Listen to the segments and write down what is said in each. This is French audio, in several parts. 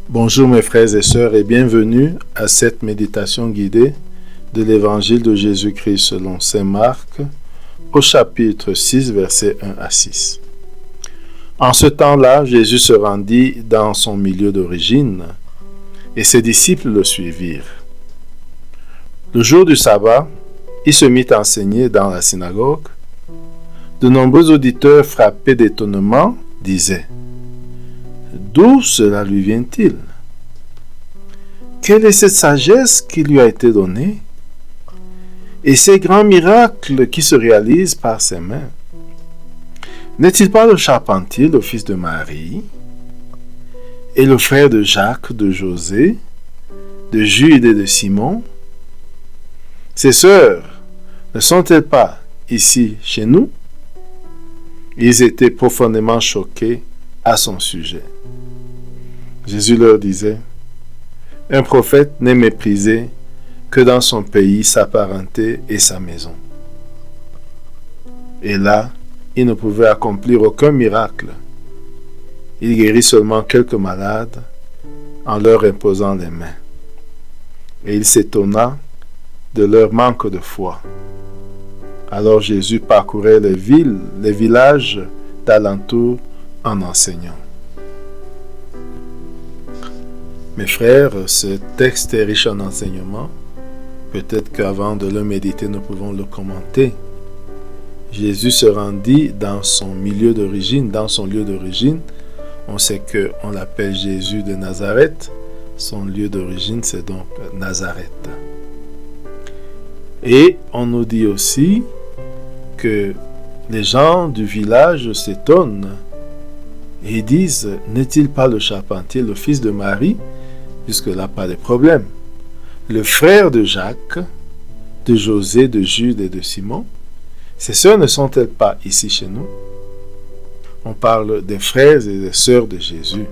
Bonjour mes frères et sœurs et bienvenue à cette méditation guidée de l'Évangile de Jésus-Christ selon saint Marc au chapitre 6 versets 1 à 6. En ce temps-là, Jésus se rendit dans son milieu d'origine et ses disciples le suivirent. Le jour du sabbat, il se mit à enseigner dans la synagogue. De nombreux auditeurs frappés d'étonnement disaient: d'où cela lui vient-il? Quelle est cette sagesse qui lui a été donnée? Et ces grands miracles qui se réalisent par ses mains? N'est-il pas le charpentier, le fils de Marie, et le frère de Jacques, de José, de Jude et de Simon? Ses sœurs ne sont-elles pas ici chez nous? Ils étaient profondément choqués à son sujet. Jésus leur disait: un prophète n'est méprisé que dans son pays, sa parenté et sa maison. Et là, il ne pouvait accomplir aucun miracle. Il guérit seulement quelques malades en leur imposant les mains. Et il s'étonna de leur manque de foi. Alors Jésus parcourait les villes, les villages d'alentour en enseignant. Mes frères, ce texte est riche en enseignements. Peut-être qu'avant de le méditer, nous pouvons le commenter. Jésus se rendit dans son milieu d'origine, dans son lieu d'origine. On sait qu'on l'appelle Jésus de Nazareth. Son lieu d'origine, c'est donc Nazareth. Et on nous dit aussi que les gens du village s'étonnent et disent: n'est-il pas le charpentier, le fils de Marie? Jusque-là, pas de problème. Le frère de Jacques, de José, de Jude et de Simon, ces sœurs ne sont-elles pas ici chez nous? On parle des frères et des sœurs de Jésus.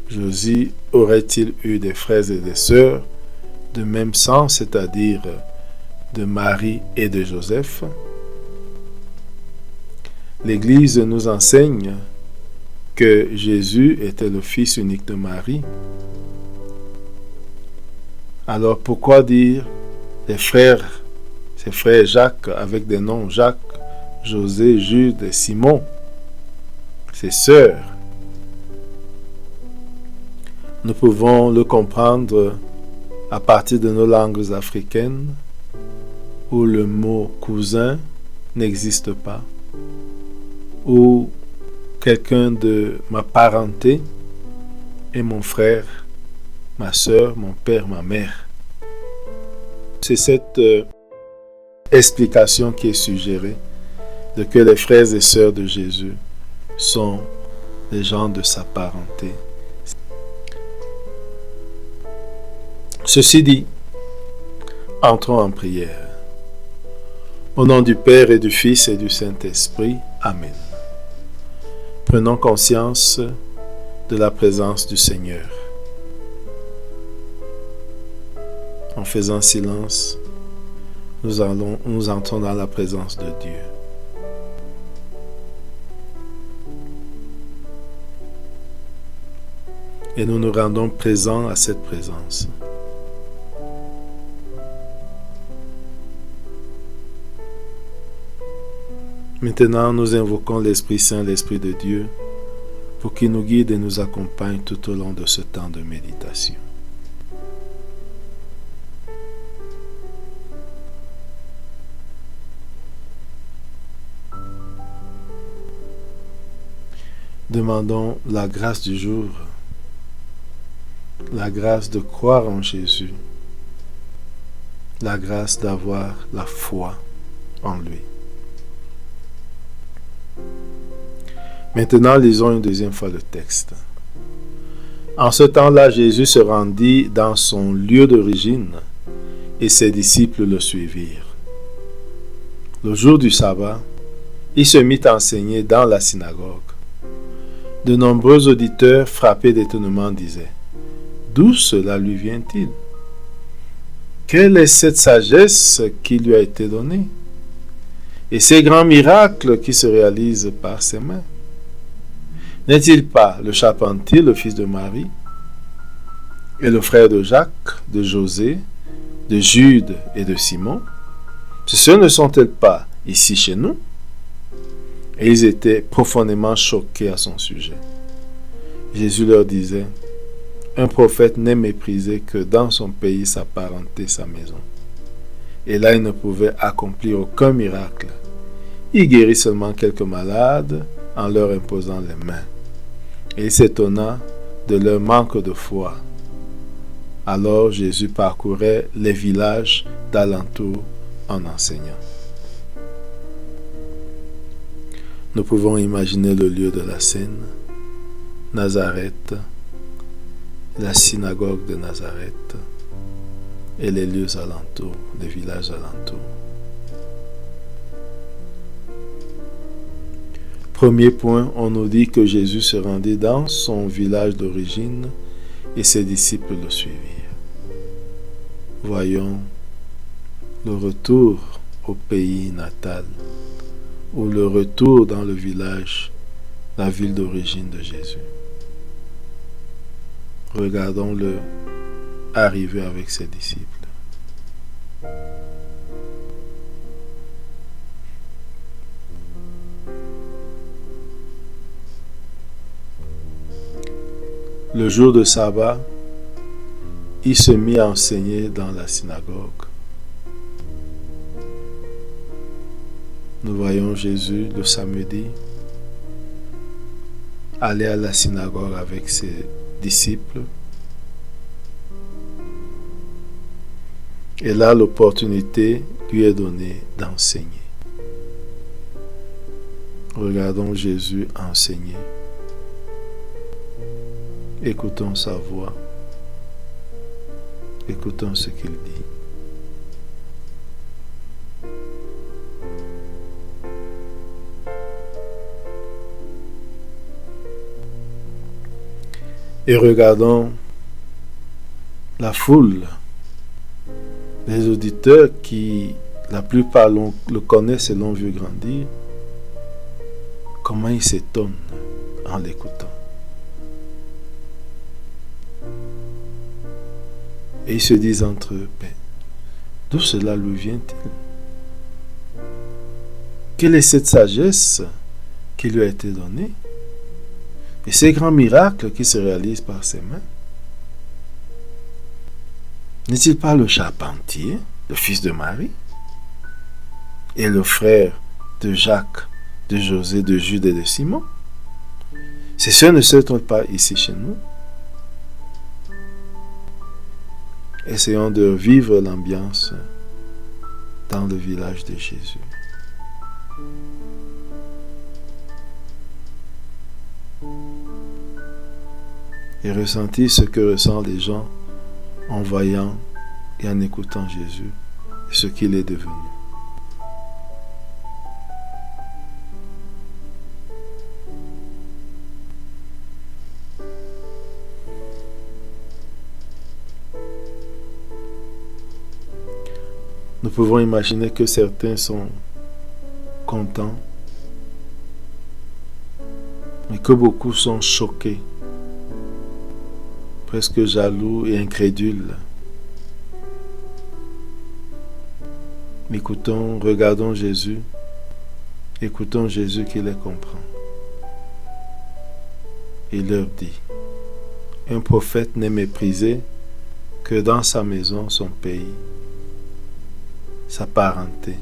Jésus aurait-il eu des frères et des sœurs de même sang, c'est-à-dire de Marie et de Joseph? L'Église nous enseigne que Jésus était le fils unique de Marie. Alors pourquoi dire ses frères Jacques avec des noms Jacques, José, Jude et Simon, ses sœurs? Nous pouvons le comprendre à partir de nos langues africaines où le mot cousin n'existe pas, où quelqu'un de ma parenté est mon frère, ma sœur, mon père, ma mère. C'est cette explication qui est suggérée de que les frères et sœurs de Jésus sont les gens de sa parenté. Ceci dit, entrons en prière. Au nom du Père et du Fils et du Saint-Esprit. Amen. Prenons conscience de la présence du Seigneur. En faisant silence, nous entrons dans la présence de Dieu. Et nous nous rendons présents à cette présence. Maintenant, nous invoquons l'Esprit Saint, l'Esprit de Dieu, pour qu'il nous guide et nous accompagne tout au long de ce temps de méditation. Demandons la grâce du jour, la grâce de croire en Jésus, la grâce d'avoir la foi en lui. Maintenant, lisons une deuxième fois le texte. En ce temps-là, Jésus se rendit dans son lieu d'origine et ses disciples le suivirent. Le jour du sabbat, il se mit à enseigner dans la synagogue. De nombreux auditeurs frappés d'étonnement disaient: d'où cela lui vient-il? Quelle est cette sagesse qui lui a été donnée? Et ces grands miracles qui se réalisent par ses mains? N'est-il pas le charpentier, le fils de Marie, et le frère de Jacques, de José, de Jude et de Simon, ces sœurs ne sont-elles pas ici chez nous? Et ils étaient profondément choqués à son sujet. Jésus leur disait, un prophète n'est méprisé que dans son pays, sa parenté, sa maison. Et là, il ne pouvait accomplir aucun miracle. Il guérit seulement quelques malades en leur imposant les mains. Et il s'étonna de leur manque de foi. Alors Jésus parcourait les villages d'alentour en enseignant. Nous pouvons imaginer le lieu de la scène, Nazareth, la synagogue de Nazareth et les lieux alentours, les villages alentours. Premier point, on nous dit que Jésus se rendit dans son village d'origine et ses disciples le suivirent. Voyons le retour au pays natal ou le retour dans le village, la ville d'origine de Jésus. Regardons-le arriver avec ses disciples. Le jour de sabbat, il se mit à enseigner dans la synagogue. Nous voyons Jésus le samedi aller à la synagogue avec ses disciples. Et là, l'opportunité lui est donnée d'enseigner. Regardons Jésus enseigner. Écoutons sa voix. Écoutons ce qu'il dit. Et regardons la foule, les auditeurs qui, la plupart le connaissent et l'ont vu grandir, comment ils s'étonnent en l'écoutant. Et ils se disent entre eux, d'où cela lui vient-il? Quelle est cette sagesse qui lui a été donnée? Et ces grands miracles qui se réalisent par ses mains? N'est-il pas le charpentier, le fils de Marie, et le frère de Jacques, de José, de Jude et de Simon? Ces sœurs ne se trouvent pas ici chez nous? Essayons de vivre l'ambiance dans le village de Jésus. Et ressentir ce que ressentent les gens en voyant et en écoutant Jésus et ce qu'il est devenu. Nous pouvons imaginer que certains sont contents, mais que beaucoup sont choqués, presque jaloux et incrédules. Écoutons, regardons Jésus, écoutons Jésus qui les comprend. Il leur dit, un prophète n'est méprisé que dans sa maison, son pays, sa parenté.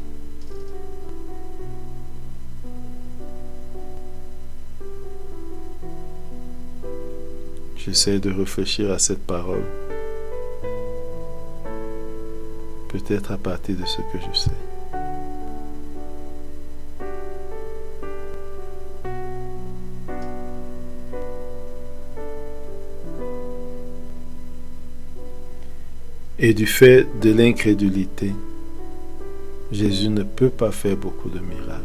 J'essaie de réfléchir à cette parole, peut-être à partir de ce que je sais. Et du fait de l'incrédulité, Jésus ne peut pas faire beaucoup de miracles.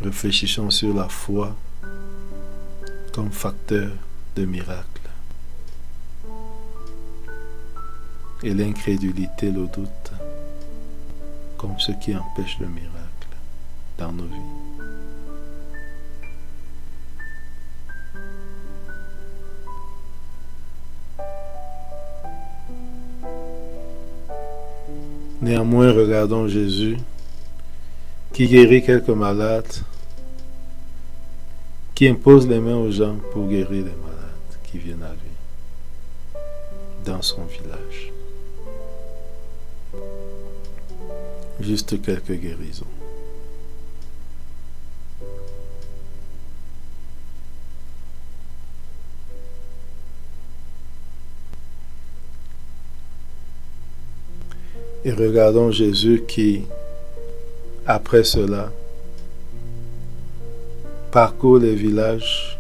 Réfléchissons sur la foi comme facteur de miracle et l'incrédulité, le doute, comme ce qui empêche le miracle dans nos vies. Néanmoins, regardons Jésus qui guérit quelques malades, qui impose les mains aux gens pour guérir les malades qui viennent à lui dans son village. Juste quelques guérisons. Et regardons Jésus qui, après cela, parcourt les villages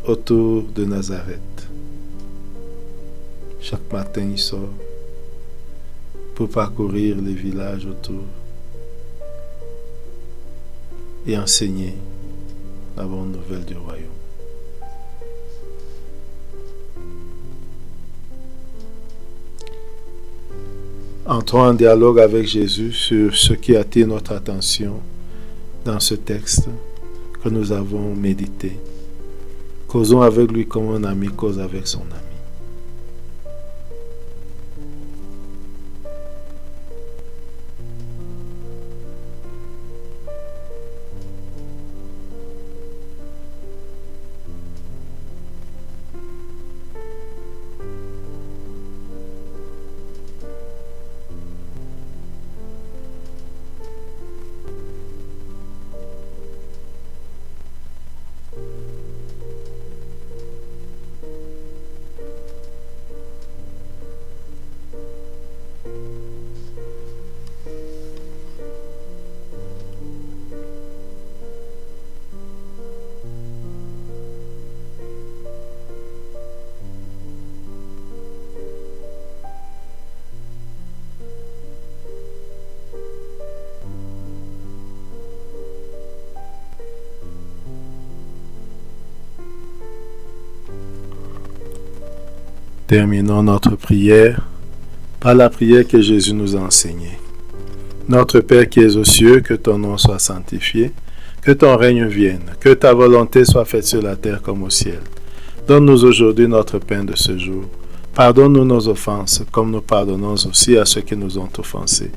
autour de Nazareth. Chaque matin, il sort pour parcourir les villages autour et enseigner la bonne nouvelle du royaume. Entrons en dialogue avec Jésus sur ce qui attire notre attention dans ce texte que nous avons médité. Causons avec lui comme un ami cause avec son ami. Terminons notre prière par la prière que Jésus nous a enseignée. Notre Père qui es aux cieux, que ton nom soit sanctifié, que ton règne vienne, que ta volonté soit faite sur la terre comme au ciel. Donne-nous aujourd'hui notre pain de ce jour. Pardonne-nous nos offenses, comme nous pardonnons aussi à ceux qui nous ont offensés.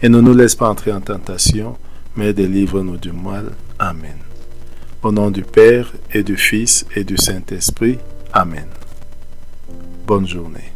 Et ne nous laisse pas entrer en tentation, mais délivre-nous du mal. Amen. Au nom du Père, et du Fils, et du Saint-Esprit. Amen. Bonne journée.